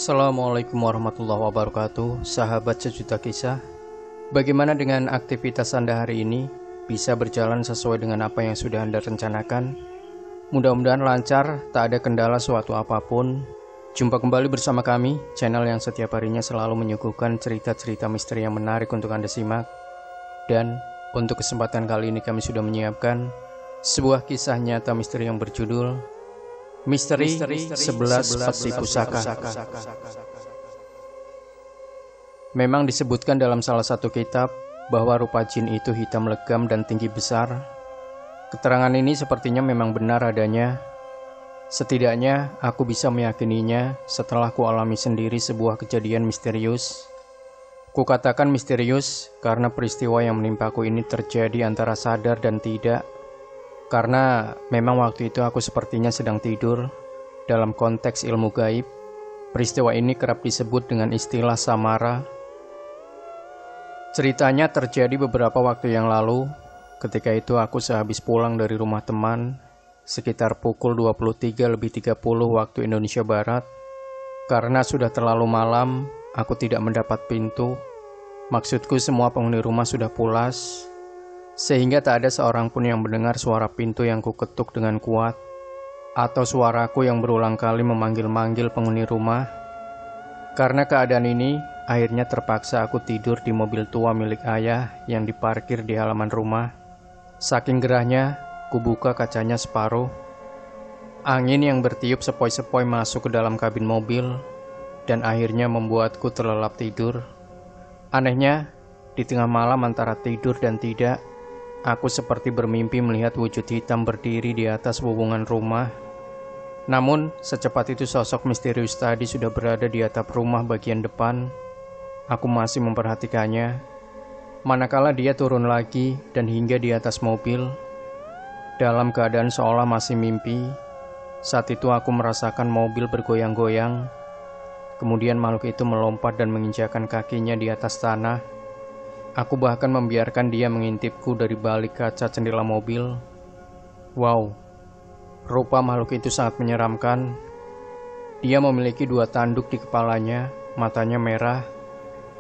Assalamualaikum warahmatullahi wabarakatuh, sahabat sejuta kisah. Bagaimana dengan aktivitas Anda hari ini? Bisa berjalan sesuai dengan apa yang sudah Anda rencanakan? Mudah-mudahan lancar, tak ada kendala suatu apapun. Jumpa kembali bersama kami, channel yang setiap harinya selalu menyuguhkan cerita-cerita misteri yang menarik untuk Anda simak. Dan untuk kesempatan kali ini kami sudah menyiapkan sebuah kisah nyata misteri yang berjudul Misteri 11 Peti Pusaka. Memang disebutkan dalam salah satu kitab bahwa rupa jin itu hitam legam dan tinggi besar. Keterangan ini sepertinya memang benar adanya. Setidaknya aku bisa meyakininya setelah ku alami sendiri sebuah kejadian misterius. Ku katakan misterius karena peristiwa yang menimpaku ini terjadi antara sadar dan tidak. Karena memang waktu itu aku sepertinya sedang tidur. Dalam konteks ilmu gaib, peristiwa ini kerap disebut dengan istilah samara. Ceritanya terjadi beberapa waktu yang lalu. Ketika itu aku sehabis pulang dari rumah teman, sekitar pukul 23.30 waktu Indonesia Barat. Karena sudah terlalu malam, aku tidak mendapat pintu. Maksudku semua penghuni rumah sudah pulas, sehingga tak ada seorang pun yang mendengar suara pintu yang kuketuk dengan kuat, atau suaraku yang berulang kali memanggil-manggil penghuni rumah. Karena keadaan ini, akhirnya terpaksa aku tidur di mobil tua milik ayah yang diparkir di halaman rumah. Saking gerahnya, kubuka kacanya separuh. Angin yang bertiup sepoi-sepoi masuk ke dalam kabin mobil, dan akhirnya membuatku terlelap tidur. Anehnya, di tengah malam antara tidur dan tidak, aku seperti bermimpi melihat wujud hitam berdiri di atas hubungan rumah. Namun, secepat itu sosok misterius tadi sudah berada di atap rumah bagian depan. Aku masih memperhatikannya. Manakala dia turun lagi dan hingga di atas mobil, dalam keadaan seolah masih mimpi. Saat itu aku merasakan mobil bergoyang-goyang. Kemudian makhluk itu melompat dan menginjakan kakinya di atas tanah. Aku bahkan membiarkan dia mengintipku dari balik kaca jendela mobil. Wow, rupa makhluk itu sangat menyeramkan. Dia memiliki 2 tanduk di kepalanya, matanya merah,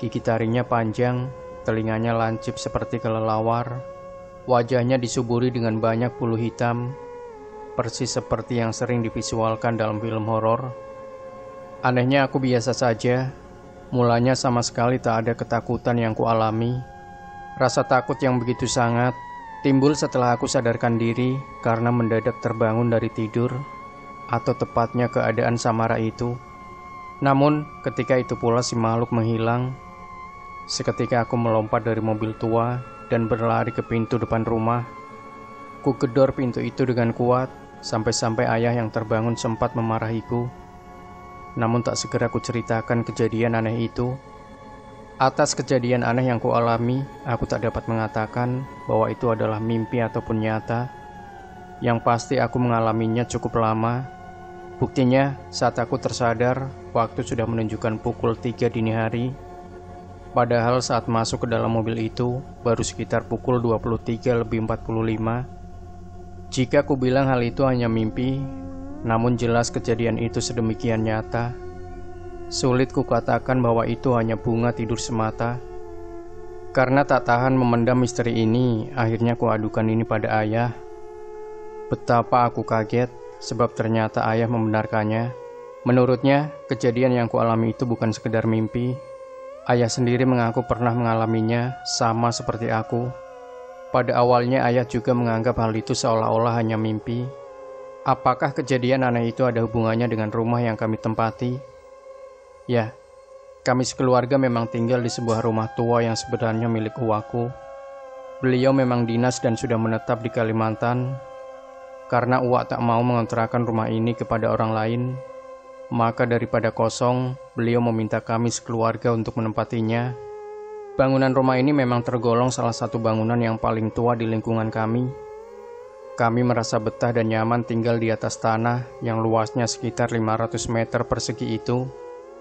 gigi taringnya panjang, telinganya lancip seperti kelelawar, wajahnya disuburi dengan banyak bulu hitam, persis seperti yang sering divisualkan dalam film horor. Anehnya aku biasa saja. Mulanya sama sekali tak ada ketakutan yang kualami. Rasa takut yang begitu sangat timbul setelah aku sadarkan diri karena mendadak terbangun dari tidur, atau tepatnya keadaan samara itu. Namun ketika itu pula si makhluk menghilang. Seketika aku melompat dari mobil tua dan berlari ke pintu depan rumah. Ku gedor pintu itu dengan kuat, sampai-sampai ayah yang terbangun sempat memarahiku. Namun tak segera ku ceritakan kejadian aneh itu. Atas kejadian aneh yang ku alami, aku tak dapat mengatakan bahwa itu adalah mimpi ataupun nyata. Yang pasti aku mengalaminya cukup lama. Buktinya, saat aku tersadar, waktu sudah menunjukkan pukul 3 dini hari. Padahal saat masuk ke dalam mobil itu, baru sekitar pukul 23.45. Jika ku bilang hal itu hanya mimpi, namun jelas kejadian itu sedemikian nyata. Sulit kukatakan bahwa itu hanya bunga tidur semata. Karena tak tahan memendam misteri ini, akhirnya kuadukan ini pada ayah. Betapa aku kaget, sebab ternyata ayah membenarkannya. Menurutnya, kejadian yang kualami itu bukan sekedar mimpi. Ayah sendiri mengaku pernah mengalaminya, sama seperti aku. Pada awalnya ayah juga menganggap hal itu seolah-olah hanya mimpi. Apakah kejadian aneh itu ada hubungannya dengan rumah yang kami tempati? Ya, kami sekeluarga memang tinggal di sebuah rumah tua yang sebenarnya milik uwaku. Beliau memang dinas dan sudah menetap di Kalimantan. Karena uwak tak mau mengontrakan rumah ini kepada orang lain, maka daripada kosong, beliau meminta kami sekeluarga untuk menempatinya. Bangunan rumah ini memang tergolong salah satu bangunan yang paling tua di lingkungan kami. Kami merasa betah dan nyaman tinggal di atas tanah yang luasnya sekitar 500 meter persegi itu,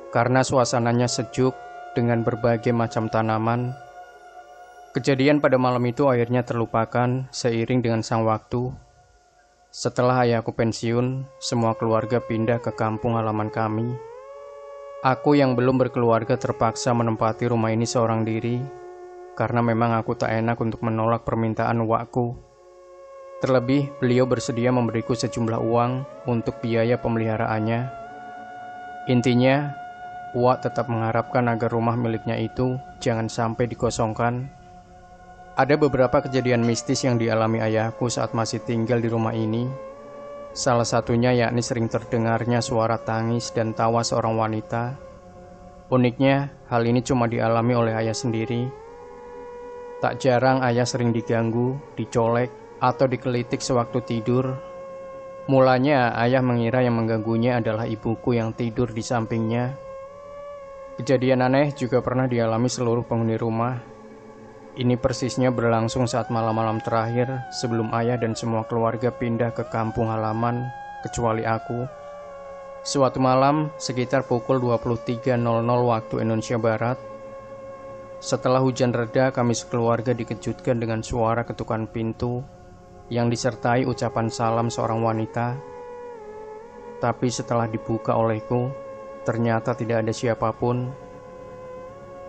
karena suasananya sejuk dengan berbagai macam tanaman. Kejadian pada malam itu akhirnya terlupakan seiring dengan sang waktu. Setelah ayahku pensiun, semua keluarga pindah ke kampung halaman kami. Aku yang belum berkeluarga terpaksa menempati rumah ini seorang diri, karena memang aku tak enak untuk menolak permintaan uakku. Terlebih, beliau bersedia memberiku sejumlah uang untuk biaya pemeliharaannya. Intinya, Uak tetap mengharapkan agar rumah miliknya itu jangan sampai dikosongkan. Ada beberapa kejadian mistis yang dialami ayahku saat masih tinggal di rumah ini. Salah satunya yakni sering terdengarnya suara tangis dan tawa seorang wanita. Uniknya, hal ini cuma dialami oleh ayah sendiri. Tak jarang ayah sering diganggu, dicolek, atau dikelitik sewaktu tidur. Mulanya ayah mengira yang mengganggunya adalah ibuku yang tidur di sampingnya. Kejadian aneh juga pernah dialami seluruh penghuni rumah. Ini persisnya berlangsung saat malam-malam terakhir sebelum ayah dan semua keluarga pindah ke kampung halaman, kecuali aku. Suatu malam, sekitar pukul 23.00 waktu Indonesia Barat, setelah hujan reda, kami sekeluarga dikejutkan dengan suara ketukan pintu yang disertai ucapan salam seorang wanita. Tapi setelah dibuka olehku, ternyata tidak ada siapapun.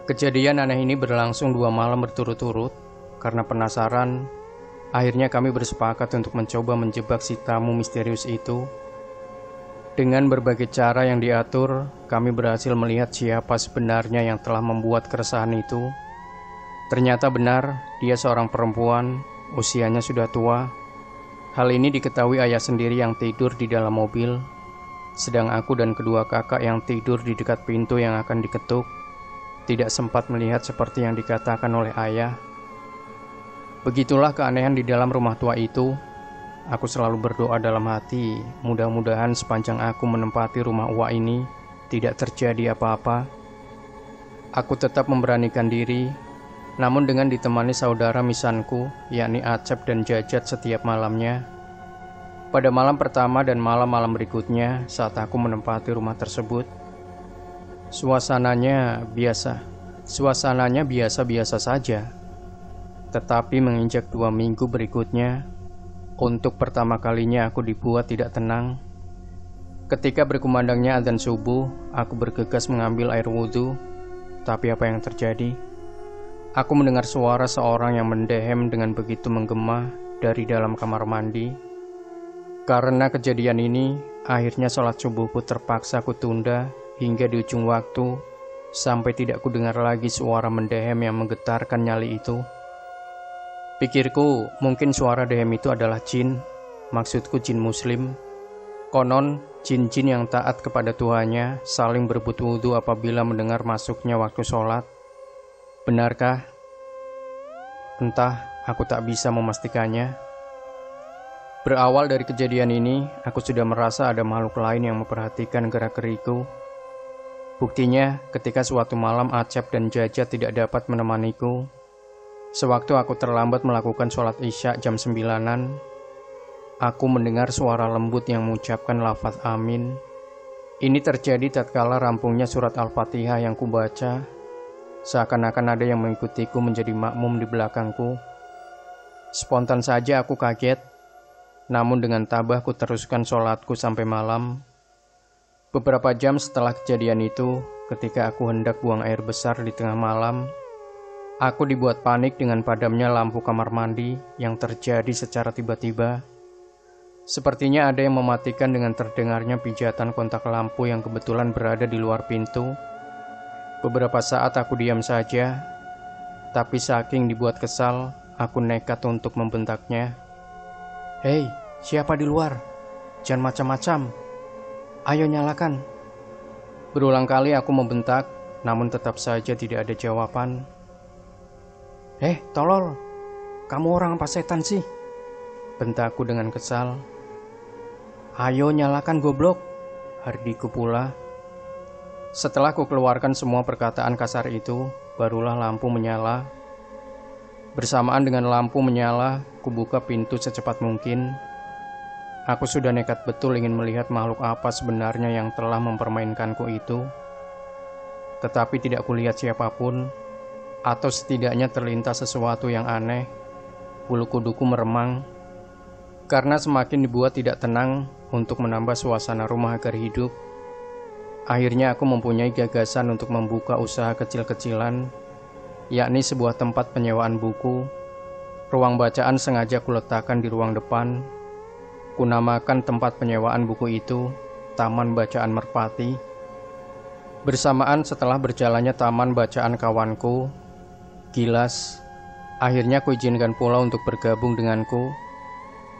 Kejadian aneh ini berlangsung 2 malam berturut-turut. Karena penasaran, akhirnya kami bersepakat untuk mencoba menjebak si tamu misterius itu. Dengan berbagai cara yang diatur, kami berhasil melihat siapa sebenarnya yang telah membuat keresahan itu. Ternyata benar, dia seorang perempuan, usianya sudah tua. Hal ini diketahui ayah sendiri yang tidur di dalam mobil, sedang aku dan kedua kakak yang tidur di dekat pintu yang akan diketuk tidak sempat melihat seperti yang dikatakan oleh ayah. Begitulah keanehan di dalam rumah tua itu. Aku selalu berdoa dalam hati, mudah-mudahan sepanjang aku menempati rumah Uwa ini tidak terjadi apa-apa. Aku tetap memberanikan diri, namun dengan ditemani saudara misanku, yakni Acep dan Jajat setiap malamnya. Pada malam pertama dan malam-malam berikutnya saat aku menempati rumah tersebut, Suasananya biasa-biasa saja. Tetapi menginjak 2 minggu berikutnya, untuk pertama kalinya aku dibuat tidak tenang. Ketika berkumandangnya adzan subuh, aku bergegas mengambil air wudhu. Tapi apa yang terjadi? Aku mendengar suara seorang yang mendehem dengan begitu menggema dari dalam kamar mandi. Karena kejadian ini, akhirnya sholat subuhku terpaksa kutunda hingga di ujung waktu, sampai tidak kudengar lagi suara mendehem yang menggetarkan nyali itu. Pikirku, mungkin suara dehem itu adalah jin, maksudku jin muslim. Konon, jin-jin yang taat kepada Tuhannya saling berebut wudhu apabila mendengar masuknya waktu sholat. Benarkah? Entah, aku tak bisa memastikannya. Berawal dari kejadian ini, aku sudah merasa ada makhluk lain yang memperhatikan gerak-geriku. Buktinya, ketika suatu malam Acep dan Jajat tidak dapat menemaniku. Sewaktu aku terlambat melakukan sholat isya jam 9-an, aku mendengar suara lembut yang mengucapkan lafaz amin. Ini terjadi tatkala rampungnya surat Al-Fatihah yang kubaca. Seakan-akan ada yang mengikutiku menjadi makmum di belakangku. Spontan saja aku kaget, namun dengan tabah ku teruskan sholatku sampai malam. Beberapa jam setelah kejadian itu, ketika aku hendak buang air besar di tengah malam, aku dibuat panik dengan padamnya lampu kamar mandi yang terjadi secara tiba-tiba. Sepertinya ada yang mematikan dengan terdengarnya pijatan kontak lampu yang kebetulan berada di luar pintu. Beberapa saat aku diam saja, tapi saking dibuat kesal, aku nekat untuk membentaknya. "Hei, siapa di luar? Jangan macam-macam. Ayo nyalakan." Berulang kali aku membentak, namun tetap saja tidak ada jawaban. Tolol, kamu orang apa setan sih?" bentakku dengan kesal. "Ayo nyalakan goblok," hardiku pula. Setelah ku keluarkan semua perkataan kasar itu, barulah lampu menyala. Bersamaan dengan lampu menyala, ku buka pintu secepat mungkin. Aku sudah nekat betul ingin melihat makhluk apa sebenarnya yang telah mempermainkanku itu. Tetapi tidak kulihat siapapun, atau setidaknya terlintas sesuatu yang aneh. Bulu kuduku meremang, karena semakin dibuat tidak tenang untuk menambah suasana rumah agar hidup. Akhirnya aku mempunyai gagasan untuk membuka usaha kecil-kecilan, yakni sebuah tempat penyewaan buku. Ruang bacaan sengaja kuletakkan di ruang depan. Kunamakan tempat penyewaan buku itu Taman Bacaan Merpati. Bersamaan setelah berjalannya taman bacaan kawanku, Gilas, akhirnya kuizinkan pula untuk bergabung denganku.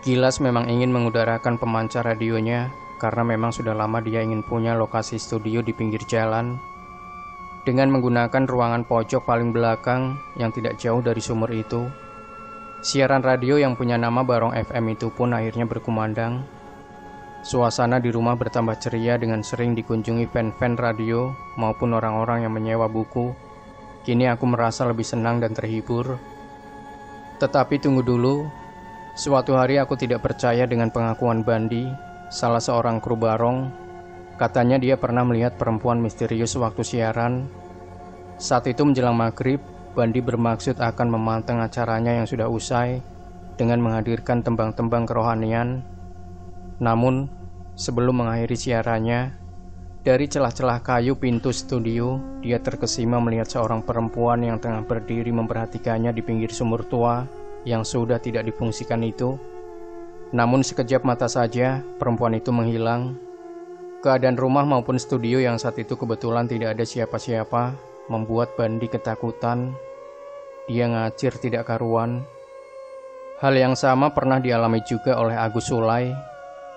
Gilas memang ingin mengudarakan pemancar radionya karena memang sudah lama dia ingin punya lokasi studio di pinggir jalan dengan menggunakan ruangan pojok paling belakang yang tidak jauh dari sumur itu. Siaran radio yang punya nama Barong FM itu pun akhirnya berkumandang. Suasana di rumah bertambah ceria dengan sering dikunjungi fan-fan radio maupun orang-orang yang menyewa buku. Kini aku merasa lebih senang dan terhibur. Tetapi tunggu dulu, suatu hari aku tidak percaya dengan pengakuan Bandi, salah seorang kru Barong. Katanya dia pernah melihat perempuan misterius waktu siaran. Saat itu menjelang maghrib, Bandi bermaksud akan memanteng acaranya yang sudah usai dengan menghadirkan tembang-tembang kerohanian. Namun, sebelum mengakhiri siarannya, dari celah-celah kayu pintu studio, dia terkesima melihat seorang perempuan yang tengah berdiri memperhatikannya di pinggir sumur tua yang sudah tidak difungsikan itu. Namun sekejap mata saja, perempuan itu menghilang. Keadaan rumah maupun studio yang saat itu kebetulan tidak ada siapa-siapa membuat Bandi ketakutan. Dia ngacir tidak karuan. Hal yang sama pernah dialami juga oleh Agus Sulai,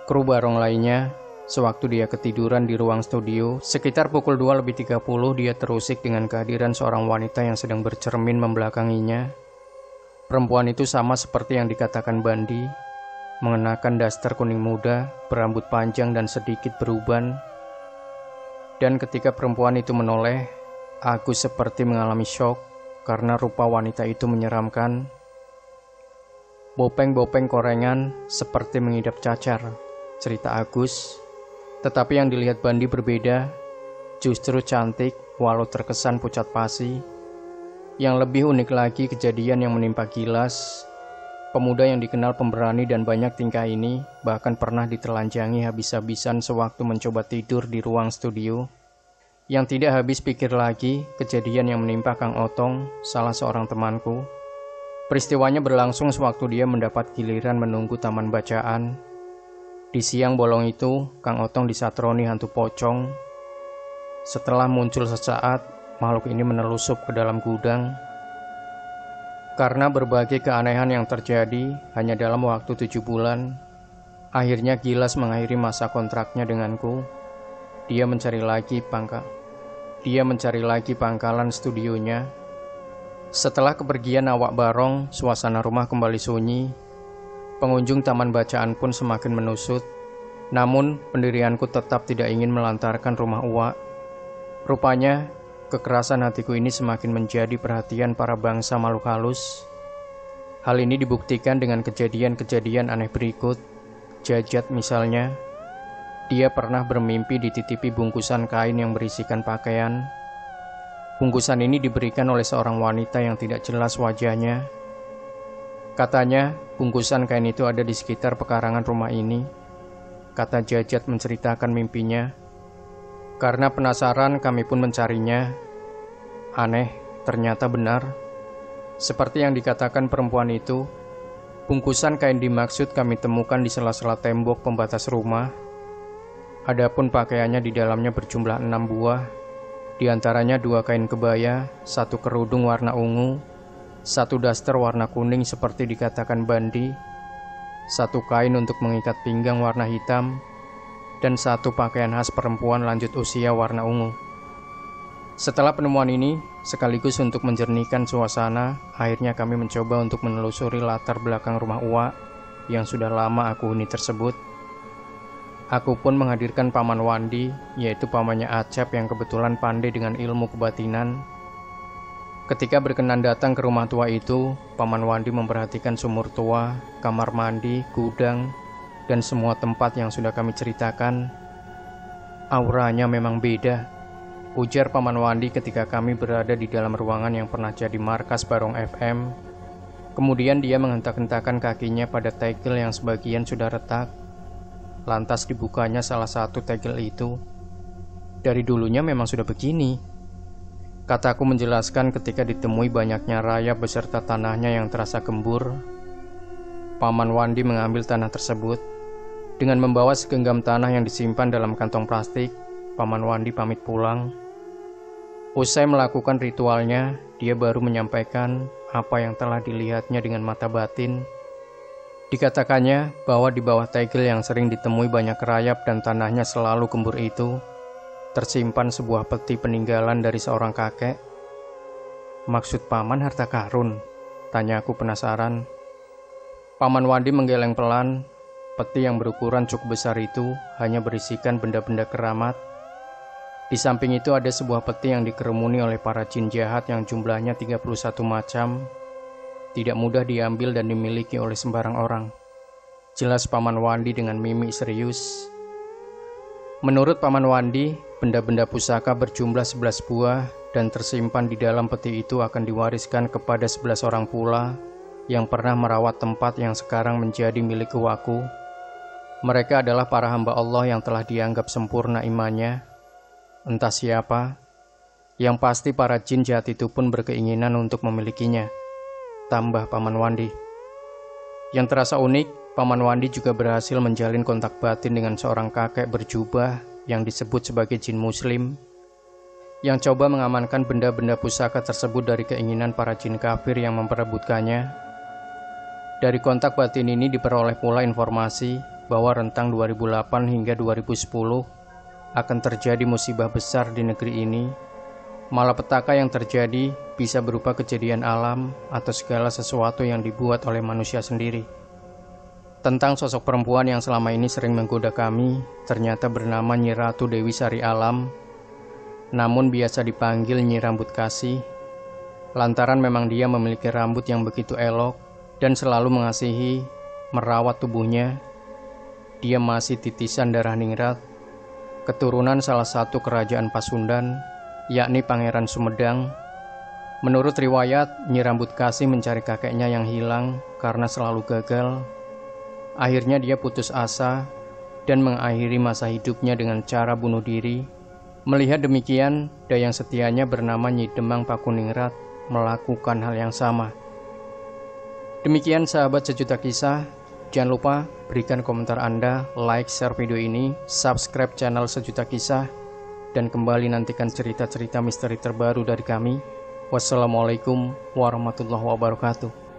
kru Barong lainnya. Sewaktu dia ketiduran di ruang studio, sekitar pukul 2:30 dia terusik dengan kehadiran seorang wanita yang sedang bercermin membelakanginya. Perempuan itu sama seperti yang dikatakan Bandi, mengenakan daster kuning muda, berambut panjang dan sedikit beruban. Dan ketika perempuan itu menoleh, Agus seperti mengalami syok karena rupa wanita itu menyeramkan. Bopeng-bopeng korengan seperti mengidap cacar, cerita Agus. Tetapi yang dilihat Bandi berbeda, justru cantik walau terkesan pucat pasi. Yang lebih unik lagi kejadian yang menimpa Gilas. Pemuda yang dikenal pemberani dan banyak tingkah ini bahkan pernah ditelanjangi habis-habisan sewaktu mencoba tidur di ruang studio. Yang tidak habis pikir lagi kejadian yang menimpa Kang Otong, salah seorang temanku. Peristiwanya berlangsung sewaktu dia mendapat giliran menunggu taman bacaan. Di siang bolong itu, Kang Otong disatroni hantu pocong. Setelah muncul sesaat, makhluk ini menelusup ke dalam gudang. Karena berbagai keanehan yang terjadi hanya dalam waktu 7 bulan, akhirnya Gilas mengakhiri masa kontraknya denganku. Dia mencari lagi pangkalan studionya. Setelah kepergian awak Barong, suasana rumah kembali sunyi. Pengunjung taman bacaan pun semakin menusut. Namun, pendirianku tetap tidak ingin melantarkan rumah uak. Rupanya, kekerasan hatiku ini semakin menjadi perhatian para bangsa makhluk halus. Hal ini dibuktikan dengan kejadian-kejadian aneh berikut. Jajat misalnya, dia pernah bermimpi dititipi bungkusan kain yang berisikan pakaian. Bungkusan ini diberikan oleh seorang wanita yang tidak jelas wajahnya. Katanya, bungkusan kain itu ada di sekitar pekarangan rumah ini. Kata Jajat menceritakan mimpinya. Karena penasaran, kami pun mencarinya. Aneh, ternyata benar. Seperti yang dikatakan perempuan itu, bungkusan kain dimaksud kami temukan di sela-sela tembok pembatas rumah. Adapun pakaiannya di dalamnya berjumlah 6 buah. Di antaranya 2 kain kebaya, 1 kerudung warna ungu, 1 daster warna kuning seperti dikatakan Bandi, 1 kain untuk mengikat pinggang warna hitam, dan 1 pakaian khas perempuan lanjut usia warna ungu. Setelah penemuan ini, sekaligus untuk menjernihkan suasana, akhirnya kami mencoba untuk menelusuri latar belakang rumah uak yang sudah lama aku huni tersebut. Aku pun menghadirkan Paman Wandi, yaitu pamannya Acep yang kebetulan pandai dengan ilmu kebatinan. Ketika berkenan datang ke rumah tua itu, Paman Wandi memperhatikan sumur tua, kamar mandi, gudang, dan semua tempat yang sudah kami ceritakan. Auranya memang beda, ujar Paman Wandi ketika kami berada di dalam ruangan yang pernah jadi markas Barong FM. Kemudian dia menghentak-hentakan kakinya pada tegel yang sebagian sudah retak. Lantas dibukanya salah satu tegel itu. Dari dulunya memang sudah begini, kataku menjelaskan ketika ditemui banyaknya rayap beserta tanahnya yang terasa gembur. Paman Wandi mengambil tanah tersebut. Dengan membawa segenggam tanah yang disimpan dalam kantong plastik, Paman Wandi pamit pulang. Usai melakukan ritualnya, dia baru menyampaikan apa yang telah dilihatnya dengan mata batin. Dikatakannya bahwa di bawah tegel yang sering ditemui banyak rayap dan tanahnya selalu gembur itu, tersimpan sebuah peti peninggalan dari seorang kakek. Maksud paman harta karun? Tanya aku penasaran. Paman Wandi menggeleng pelan. Peti yang berukuran cukup besar itu hanya berisikan benda-benda keramat. Di samping itu ada sebuah peti yang dikerumuni oleh para jin jahat yang jumlahnya 31 macam. Tidak mudah diambil dan dimiliki oleh sembarang orang. Jelas Paman Wandi dengan mimik serius. Menurut Paman Wandi, benda-benda pusaka berjumlah 11 buah dan tersimpan di dalam peti itu akan diwariskan kepada 11 orang pula yang pernah merawat tempat yang sekarang menjadi milik Waku. Mereka adalah para hamba Allah yang telah dianggap sempurna imannya. Entah siapa, yang pasti para jin jahat itu pun berkeinginan untuk memilikinya. Tambah Paman Wandi. Yang terasa unik, Paman Wandi juga berhasil menjalin kontak batin dengan seorang kakek berjubah yang disebut sebagai jin muslim, yang coba mengamankan benda-benda pusaka tersebut dari keinginan para jin kafir yang memperebutkannya. Dari kontak batin ini diperoleh pula informasi bahwa rentang 2008 hingga 2010 akan terjadi musibah besar di negeri ini. Malapetaka yang terjadi bisa berupa kejadian alam atau segala sesuatu yang dibuat oleh manusia sendiri. Tentang sosok perempuan yang selama ini sering menggoda kami, ternyata bernama Nyi Ratu Dewi Sari Alam, namun biasa dipanggil Nyi Rambut Kasih, lantaran memang dia memiliki rambut yang begitu elok dan selalu mengasihi, merawat tubuhnya. Dia masih titisan darah ningrat, keturunan salah satu kerajaan Pasundan, yakni Pangeran Sumedang. Menurut riwayat, Nyi Rambut Kasih mencari kakeknya yang hilang karena selalu gagal. Akhirnya dia putus asa dan mengakhiri masa hidupnya dengan cara bunuh diri. Melihat demikian, dayang setianya bernama Nyi Demang Pakuningrat melakukan hal yang sama. Demikian sahabat Sejuta Kisah. Jangan lupa berikan komentar Anda, like, share video ini, subscribe channel Sejuta Kisah, dan kembali nantikan cerita-cerita misteri terbaru dari kami. Wassalamualaikum warahmatullahi wabarakatuh.